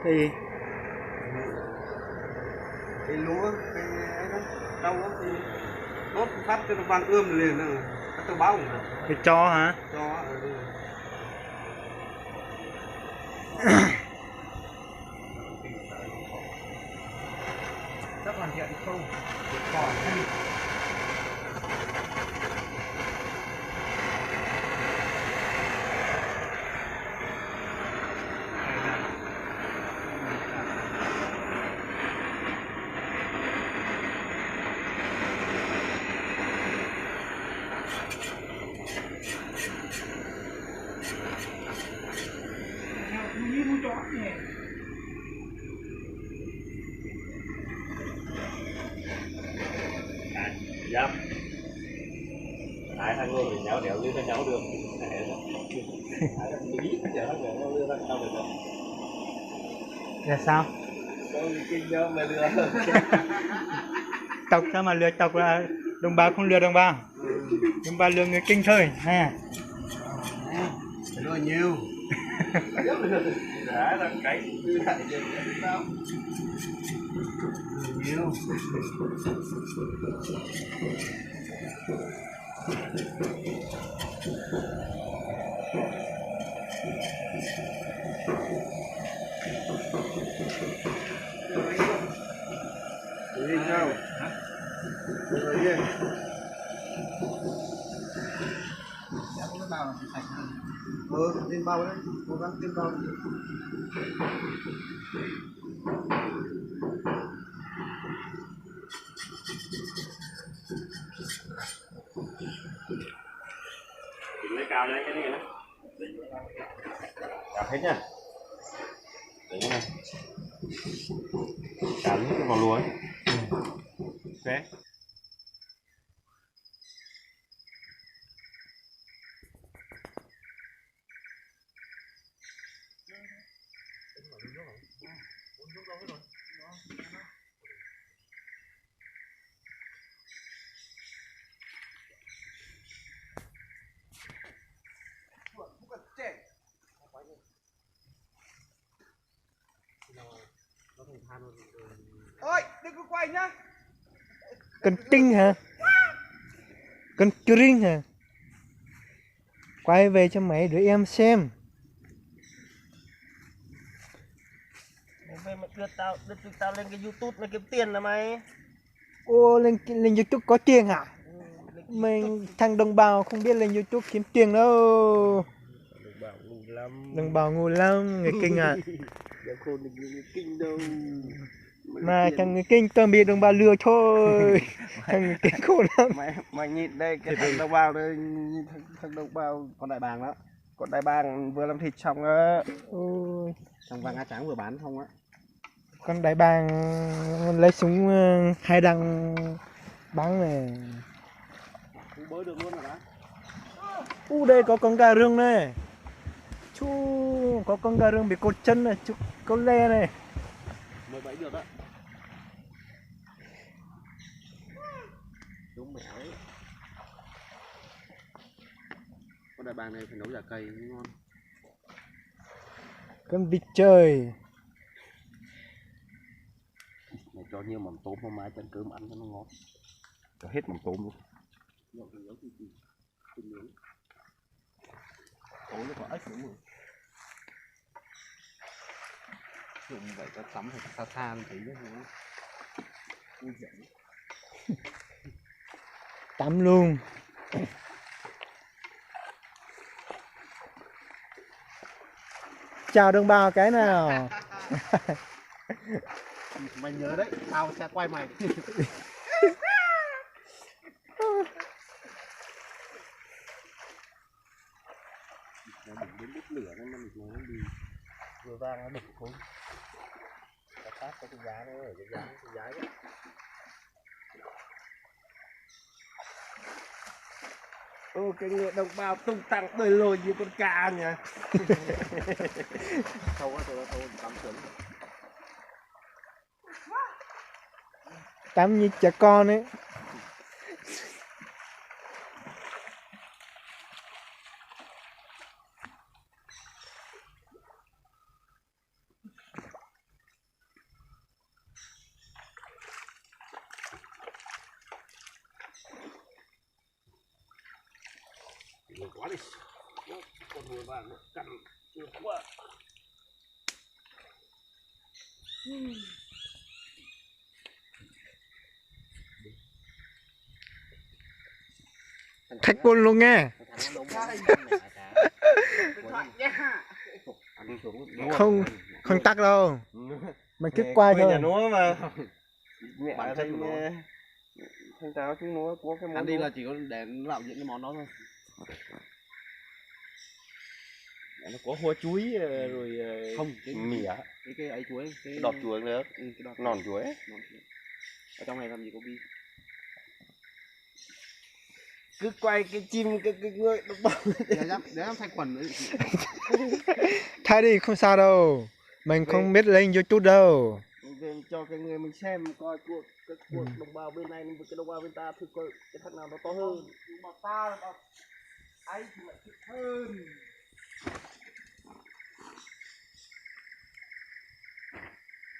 Cái gì? Cái lúa, cái ấy đó, đâu đó thì đốt phát cho nó vang ươm liền nữa, các tao báo rồi. Cái cho hả? Cho ở đây. Sắp hoàn thiện không? Còn dám hai thằng luôn thì nhéo đéo như nó nhéo được nghĩ giờ nó đưa ra sao được Là sao? kinh đâu mà đưa Tộc sao mà lừa tộc là đồng bào không lừa đồng bào. Đồng bào lừa người Kinh thôi ha. lúa nhiều. đã là cái đưa lại cho sao Nhiều. Đi sao? Rồi đi. Cái bao là sạch. Tin bao đấy, cố gắng tin bao. lấy cao lên cái này nữa cao hết nha đấy nha cao hết cái vào lúa ấy ok Ôi, đừng có quay nhá. Con Trinh hả? Con Trinh hả? Quay về cho mấy đứa em xem. về mà đưa tao lên cái YouTube này kiếm tiền là mày Ô, lên YouTube có tiền hả? Mình thằng đồng bào không biết lên YouTube kiếm tiền đâu. Đồng bào ngu lắm, người Kinh à. Đéo khôn được như người Kinh đâu Mà thằng người Kinh toàn bị đồng bào lừa thôi. Thằng người Kinh khôn lắm. mày nhìn đây cái thằng đồng bào đây thằng đồng bào con đại bàng đó con đại bàng vừa làm thịt xong á Ôi, thằng vàng á trắng vừa bán xong á con đại bàng lấy súng hai đằng bắn này. bới được luôn rồi đó Đây có con gà rừng này. Chú, có con gà rừng bị cột chân này, chú, con le này. 17 được đó đúng mẹ ấy con đại bàng này phải nấu giả cầy mới ngon Con vịt trời. mày cho nhiều mắm tôm hôm mai chân cơm ăn cho nó ngon cho hết mắm tôm luôn tối nó có ếch đúng rồi dùng vậy cho tắm phải xa xa tí nữa vui vẻ Tắm luôn. Chào đồng bào cái nào. mày nhớ đấy tao sẽ quay mày nó đừng đến đứt lửa nên nó đi vừa vang nó đục khối nó phát có cái giá nữa ở cái giá đấy ô cái người đồng bào tung tăng đời lồi như con cá nha thâu quá tôi thâu tắm xuống Tắm như trẻ con ấy. mình quá đi con hồi bạn nó cắn nhiều quá Thách quân luôn nghe. Không không tắc đâu. Mình cứ quay thôi. Nhà nó mà mẹ thanh táo chứ nó có cái món ăn đi là chỉ có để làm những cái món đó thôi. nó có hoa chuối rồi Không, cái mỉa cái ấy chuối, cái đọt chuối nữa cái đọt nòn chuối ở trong này làm gì có bi. cứ quay cái chim cái người nó bông Để em thay quần nữa. Thay đi không sao đâu. Mình không biết lên YouTube đâu. về cho cái người mình xem coi cuộc đồng bào bên này với cái đồng bào bên ta thì coi cái thằng nào nó to hơn Nhưng mà ta là ấy thì lại thích hơn.